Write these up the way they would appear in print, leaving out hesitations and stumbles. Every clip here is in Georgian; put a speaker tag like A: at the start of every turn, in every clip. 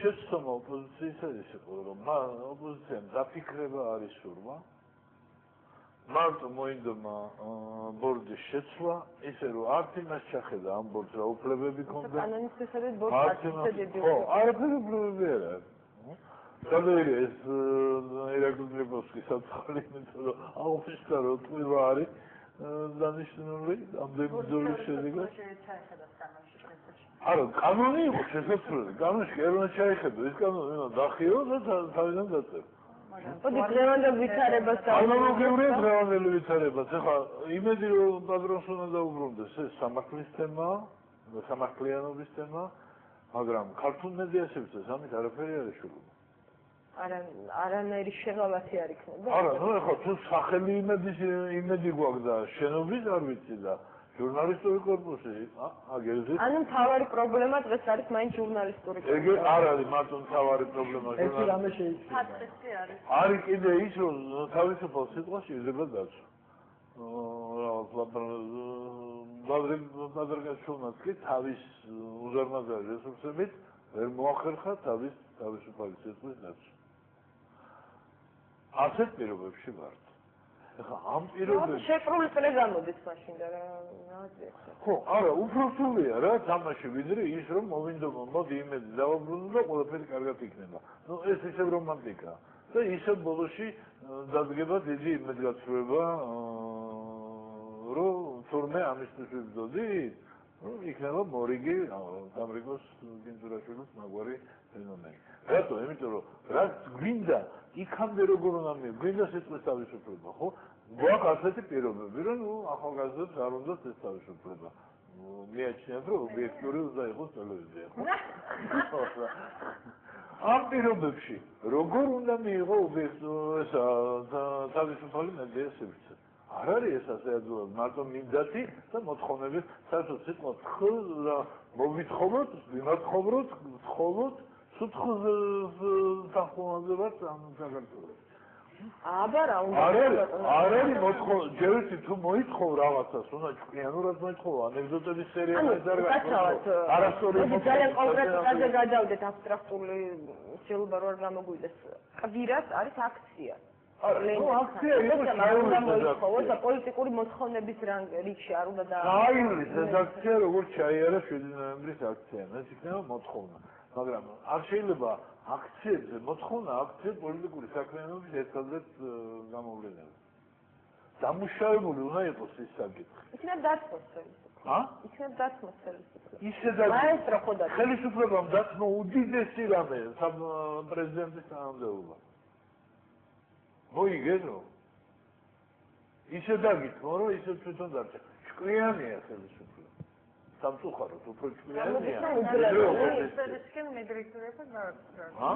A: შეცდომა ოპოზიციის ის იყო, რომ ოპოზიციამ დაფიქრება არის სურვა. მარტო მოინდომა ბორდის შეცვლა, ისე რომ არც იმას ჩახედა ამ ბორდს რა უფლებები ქონდა.
B: კანონის მიხედვით ბორდს
A: ხო, არაფერი უფლებები არ არის. გადაირია ეს ირაკლი გრიბოვსკი საწყალი, იმიტომ რომ აუხიშთა რომ ტყუილ არის დანიშნული ამდენი ბრძოლის შედეგად. არა, კანონი იყო შესაძლებელი. კანონში ეროვნე ჩაიხედო, ეს კანონი დახიო და თავიდან დაწერა.
B: მოდი დღევანდელ ვითარებას
A: ანალოგიურია დღევანდელი ვითარებას. ეხლა იმედი რომ პატრონს უნდა დაუბრუნდეს, ეს სამართლის თემაა, სამართლიანობის თემაა, მაგრამ ქართულ მედიასებსაც ამით არაფერი არ ეშუება.
B: არანაირი შეღავათი არ იქნება.
A: არა, ნუ ეხლა თუ სახელი იმედი გვაქვს და შენობის არ ვიცი და ჟურნალისტური корпуსი აგერზე.
B: ანუ მთავარი პრობლემა დღეს არის მაინც ჟურნალისტური
A: корпуსი. ეგ არ არის მარტო მთავარი პრობლემა
C: ჟურნალისტური. ეს რამე შეიძლება.
A: არის კიდე ის რომ თავისუფალ სიტყვაში იზრდება დაცვა. ბადრიგაშვილმაც კი თავის უზარმაზარი რესურსებით ვერ მოახერხა თავისუფალი სიტყვის დაცვა. ასეთ პირობებში ვართ. ეხლა ამ პირობებში
B: შეკრული წრე გამოდის მაშინ და რა
A: ხო, არა, უფრო რთულია რა თამაში ვიდრე ის რომ მოვინდომა, მოდი იმედი დავაბრუნო და ყველაფერი კარგად იქნება. ნუ ეს ისევ რომანტიკაა. და ისევ ბოლოში დადგება დიდი იმედგაცრუება, რომ თურმე ამისთვის ვიბრძოდი, რომ იქნება მორიგი ამრიგოს გინძურაშვილის მაგვარი ფენომენი. რატო? იმიტომ რომ რაც გვინდა იქამდე როგორ უნდა გვინდა სიტყვის თავისუფლება, ხო? გვაქვს ასეთი პირობები, რომ ახალგაზრდებს არ უნდათ ეს თავისუფლება. მიაჩნიათ, რომ ობიექტური უნდა იყოს ტელევიზია, ხო? ამ პირობებში როგორ უნდა მიიღო თავისუფალი მედია სივრცე? არ არის ეს ასე აძულად, მარტო მინდათი და მოთხოვნების საერთოდ სიტყვა მოვითხოვოთ, ვიმართხოვროთ, ვთხოვოთ, სუთხს თანხმობაზე ვართ ამ საქართველოს.
B: აბა რა უნდა
A: არ არის მოთხოვნა, ჯერში თუ მოითხოვ რაღაცას, უნდა ჭკვიანურად მოითხოვ, ანეკდოტების სერია არასწორი
B: ძალიან კონკრეტულად გადავდეთ აბსტრაქტული შეიძლება რომ არ გამოგვიდეს. კვირას არის აქცია.
A: აქცია იყო
B: შეუძლებელი და პოლიტიკური მოთხოვნების რიგში არ უნდა და
A: გაივლის ეს აქცია როგორც ჩაიარა 7 ნოემბრის აქცია, ეს იქნება მოთხოვნა. მაგრამ არ შეიძლება აქციებზე მოთხოვნა აქცია პოლიტიკური საქმიანობის ერთადერთ გამოვლენაზე. დამუშავებული უნდა იყოს ის საკითხი.
B: იქნებ დათმოს ხელისუფლება. იქნებ დათმოს ხელისუფლება.
A: ისე
B: მაესტრო ხოდა
A: ხელისუფლებამ დათმო უდიდესი რამე პრეზიდენტის თანამდებობა. მოიგენო? ისე დაგითმო, რომ ისე თვითონ დარჩა. ჭკვიანია ხელისუფლება. სამწუხაროდ უფრო ჭკვიანია.
D: ეს მედრექტორებს
A: ჰა?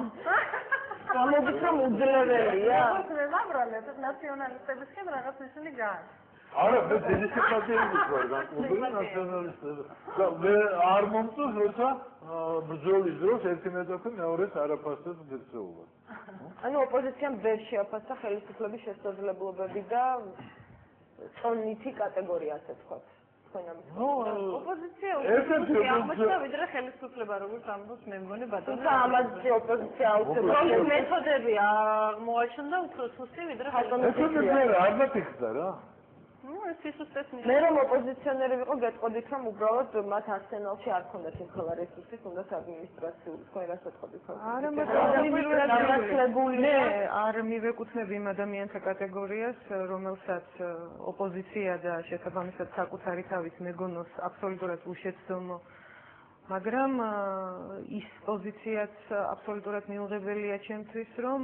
B: გამოგიცემ უძლებელია.
D: ვაბრალებ ნაციონალისტებისკენ რაღაც ისინი გააჩნდა.
A: არა, მე ძირითადად პარტიების ვარ განკუთვნილი ნაციონალისტები. და მე არ მომწონს, როცა ბრძოლის დროს ერთი მეტოქი მეორეს არაფასებს გეცეულა.
B: ანუ ოპოზიციამ ვერ შეაფასა ხელისუფლების შესაძლებლობები და წონითი კატეგორია ასე ვთქვათ.
D: ოპოზიცია აღმოჩნდა ვიდრე ხელისუფლება როგორც ამბობს მე მგონი ბატონო.
B: თუმცა ამაზე ოპოზიცია აუცილებლად
D: მეთოდები მოაჩნდა უფრო სუსტი ვიდრე
A: ხელისუფლება. არ მათიქდა რა.
D: ეს სისუსტეს ნიშნავს.
B: მე რომ ოპოზიციონერი ვიყო, გეტყოდით რომ უბრალოდ მათ არსენალში არ ქონდათ იმ ხელა რესურსი, თუნდაც ადმინისტრაციული, თქვენ რას ეთყოდით?
C: არა, მე არ მივეკუთვნები იმ ადამიანთა კატეგორიას, რომელსაც ოპოზიცია და შესაბამისად საკუთარი თავის მეგონოს აბსოლუტურად უშეცდომო, მაგრამ ის პოზიციაც აბსოლუტურად მიუღებელია ჩემთვის, რომ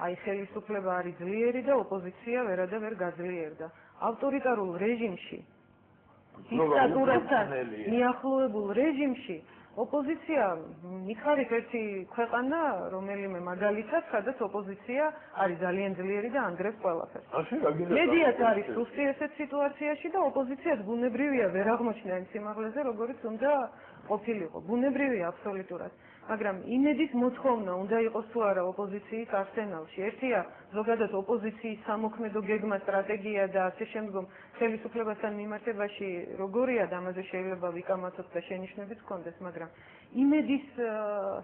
C: აი ხელისუფლება არის ძლიერი და ოპოზიცია ვერადა ვერ გაძლიერდა. ავტორიტარულ რეჟიმში, დიქტატურასთან მიახლოებულ რეჟიმში ოპოზიცია მიხარით ერთი ქვეყანა, რომელიმე მაგალითად, სადაც ოპოზიცია არის ძალიან ძლიერი და ანგრევს ყველაფერს. მედიაც არის სუსტი ესეთ სიტუაციაში და ოპოზიციაც ბუნებრივია ვერ აღმოჩნდა იმ სიმაღლეზე, როგორიც უნდა ყოფილიყო. ბუნებრივია აბსოლუტურად. მაგრამ იმედის მოთხოვნა უნდა იყოს თუ არა ოპოზიციის არსენალში. ერთია ზოგადად ოპოზიციის სამოქმედო გეგმა, სტრატეგია და ასე შემდგომ ხელისუფლებასთან მიმართებაში როგორია და ამაზე შეიძლება ვიკამათოთ და შენიშვნებიც გქონდეს, მაგრამ იმედის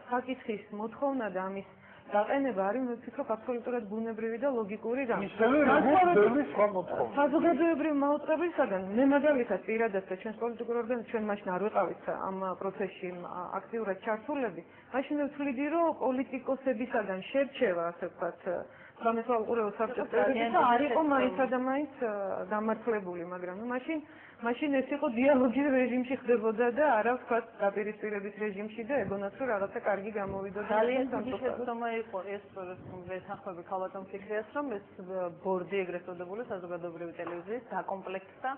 C: საკითხის მოთხოვნა და ამის დაყენება არის მე ვფიქრობ აბსოლუტურად ბუნებრივი და ლოგიკური რამ. საზოგადოებრივი მაუწყებლისაგან მე მაგალითად პირადად და ჩვენს პოლიტიკურ ორგანოებს ჩვენ მაშინ არ ვიყავით ამ პროცესში აქტიურად ჩართულები. მაშინ მე ვთვლიდი რომ პოლიტიკოსებისაგან შერჩევა ასე ვთქვათ სამეთვალყურეო საბჭოს პრეზიდენტი არ იყო მაინც და მაინც დამართლებული, მაგრამ მაშინ ეს იყო დიალოგის რეჟიმში ხდებოდა და არა ვთქვათ დაპირისპირების რეჟიმში და ეგონათ რომ რაღაცა კარგი გამოვიდოდა.
D: ძალიან შეცდომა იყო ეს ვეთანხმები ქალბატონ ფიქრიას რომ ეს ბორდი ეგრეთ წოდებული საზოგადოებრივი ტელევიზიის დაკომპლექტდა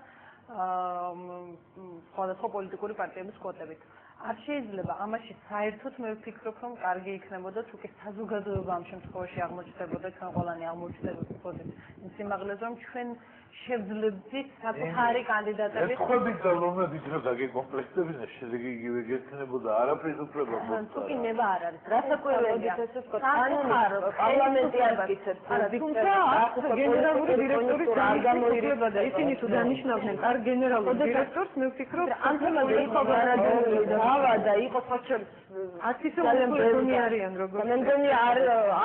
D: სხვადასხვა პოლიტიკური პარტიების კვოტებით. არ შეიძლება ამაში საერთოდ მე ვფიქრობ რომ კარგი იქნებოდა თუ კი საზოგადოება ამ შემთხვევაში აღმოჩნდებოდა ჩვენ ყველანი აღმოჩნდებოდით იმ სიმაღლეზე რომ ჩვენ შევძლებდით საკუთარი კანდიდატები
A: ეთქვებით და რომლებიც რომ დაგეკომპლექტებინა შედეგი იგივე გექნებოდა არაფერს უფლება მოხდა
B: თუ კი ნება არ არის რასაკვირველია პარლამენტი არ გიცებს
C: თუმცა გენერალური დირექტორის გამოირება და ისინი თუ დანიშნავდნენ კარგ გენერალურ დირექტორს მე ვფიქრობ
B: ამ თემაზე იყო განადგურებული და და იყო ხოჩებს
C: ათის უმეტესობანი არიან როგორ
B: მე მგონი არ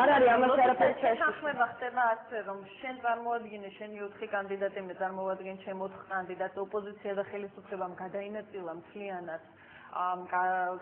B: არის ამას არაფერი
D: შეხება ხდება ასე რომ შენ წარმოადგინე შენი 4 კანდიდატი მე წარმოვადგენ ჩემ 4 კანდიდატს ოპოზიცია და ხელისუფლებამ გადაინაწილა მთლიანად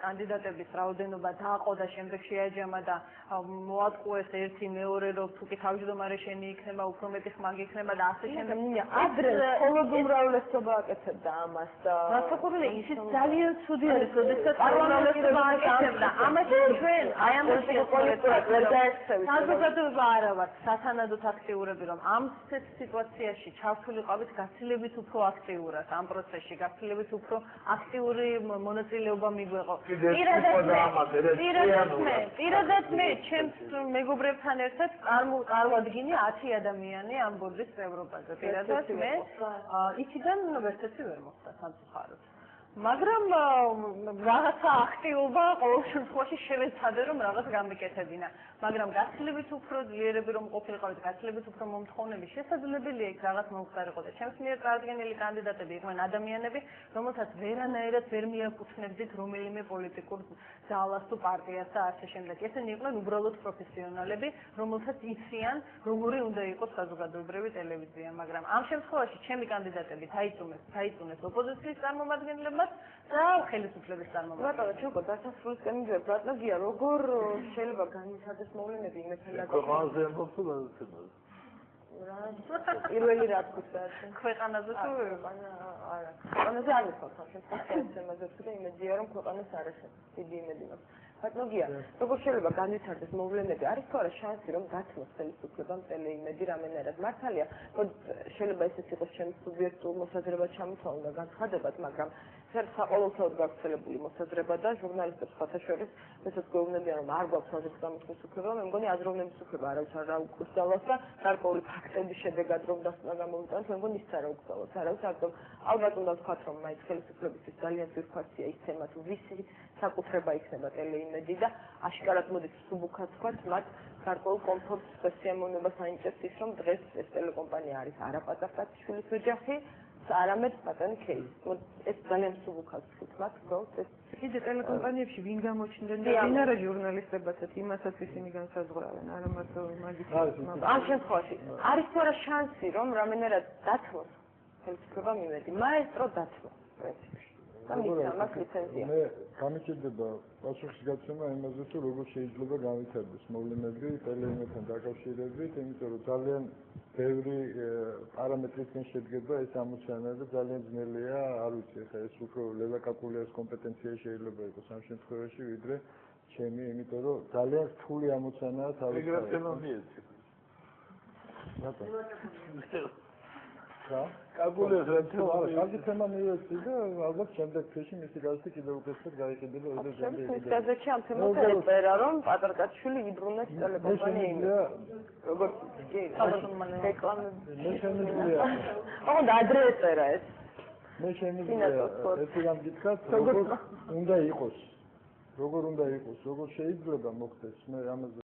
D: კანდიდატების რაოდენობა დააყო და შემდეგ შეაჯამა და მოატყუეს ერთი მეორე რომ თუ კი თავმჯდომარე შენი იქნება უფრო მეტი ხმაგი იქნება და ასე შემდეგ
B: ადრე მხოლოდ უმრავლესობა აკეთებდა ამას და
D: რასაკვირველია ის ძალიან ცუდი არის როდესაც პარლამენტმა აკეთებდა ამაში ჩვენ აი ამ პოლიტიკურად ვერ დაექცევით საზოგადოება არა ვართ სათანადოდ აქტიურები რომ ამ სიტუაციაში ჩავთვლილიყავით გაცილებით უფრო აქტიურად ამ პროცესში გაცილებით უფრო აქტიური მონაწილეობა მიგვეყო პირადად მე ჩემს მეგობრებთან ერთად წარმოვადგინე 10 ადამიანი ამ ბორდის წევრობაზე პირადად მე იქიდან ვერცერთი ვერ მოხდა სამწუხაროდ მაგრამ რაღაცა აქტიობა ყოველ შემთხვევაში შევეცადე რომ რაღაც გამიკეთებინა მაგრამ გაცილებით უფრო ძლიერები რომ ყოფილიყავით გაცილებით უფრო მომთხოვნები შესაძლებელია იქ რაღაც მომხდარიყო და ჩემს მიერ წარდგენილი კანდიდატები იყვნენ ადამიანები რომელსაც ვერანაირად ვერ მიაკუთვნებდით რომელიმე პოლიტიკურ ძალას თუ პარტიას და ასე შემდეგ ესენი იყვნენ უბრალოდ პროფესიონალები რომელსაც იციან როგორი უნდა იყოს საზოგადოებრივი ტელევიზია მაგრამ ამ შემთხვევაში ჩემი კანდიდატები დაიწუნეს ოპოზიციის წარმომადგენლებმა და ხელისუფლების წარმომადგენლებმა
B: ბატონო ჩოკო დასასრულისკენ მივიდეთ ბატონია როგორ შეიძლება განიცადეს მოვლენები იმასთან
A: ქვეყანაზე ამბობ თუ განაცემაზე
B: პირველი რა თქვა
D: ქვეყანაზე თუ
B: არა ქვეყანაზე არ ვიქოთ შემთხვევაში და იმედია რომ ქვეყანას არ ეხება დიდი იმედი მაქვს ბატონია როგორ შეიძლება განიცადეს მოვლენები არის თუ არა შანსი რომ გაცნოს ხელისუფლებამ ტელეიმედი რამენერად მართალია შეიძლება ესეც იყოს ჩემს სუბიექტურ მოსაზრებას ჩამოთვალო და განცხადებად მაგრამ ერთ საყოველთაოდ გავრცელებული მოსაზრება და ჟურნალისტებს ხათაშორის მეცაც გვეუბნებიან რომ არ გვაქვს აზრის გამოთქმის უფლება მე მგონი აზროვნების უფლება არავის არ უკრძალავს და გარკვეული ფაქტების შედეგად რომ დასკვნა გამოვიტანოთ მე მგონი ისიც არ უკრძალავს არავის არტომ ალბათ უნდა ვთქვათ რომ მაინც ხელისუფლებისთვის ძალიან ძვირფასია ის თემა თუ ვისი საკუთრება იქნება ტელეიმედი და აშკარად მოდით სუბუქად ვთქვათ მათ გარკვეულ კომფორტს და სიამოვნებას აინტერესებს ის რომ დღეს ეს ტელეკომპანია არის არა პატარკაციშვილის ოჯახი არამედ ბატონ კეის. ეს ძალიან სუბუქად ვთქვათ, რომ ეს
C: კიდე ტელეკომპანიებში ვინ გამოჩნდნენ და ვინ არა ჟურნალისტებაცაც იმასაც ისინი განსაზღვრავენ, არა მარტო მაგის.
B: ამ შემთხვევაში არის თუ არა შანსი რომ რამენერად დათმოს ხელისუფლება მიმედი, მაესტრო დათმოს პრინციპში. ამას ლიცენზია.
E: მე გამიჭირდება პასუხის გაცემა იმაზე თუ როგორ შეიძლება განვითარდეს მოვლენები ტელეიმედთან დაკავშირებით, იმიტომ რომ ძალიან ბევრი პარამეტრისგან შედგება ეს ამოცანა და ძალიან ძნელია, არ ვიცი, ხა ეს უფრო ლელა კაკულიას კომპეტენცია შეიძლება იყოს ამ შემთხვევაში, ვიდრე ჩემი, იმიტომ რომ ძალიან რთული ამოცანაა თავის კაკულიას კარგი თემა მივეცი და ალბათ შემდეგ თვეში მისი გაზეთი კიდევ უკეთესად გაიყიდება და
B: შემდეგ გაზეთში ამ თემაზე ეწერა რომ პატარკაჩვილი იბრუნებს ტელეკომპანია როგორც კი რეკლამები
E: მე შემიძლია
B: ოღონდ ადრე ეწერა ეს
E: მე შემიძლია ერთი რამ გითხრათ როგორ უნდა იყოს როგორ შეიძლება მოხდეს მე ამაზე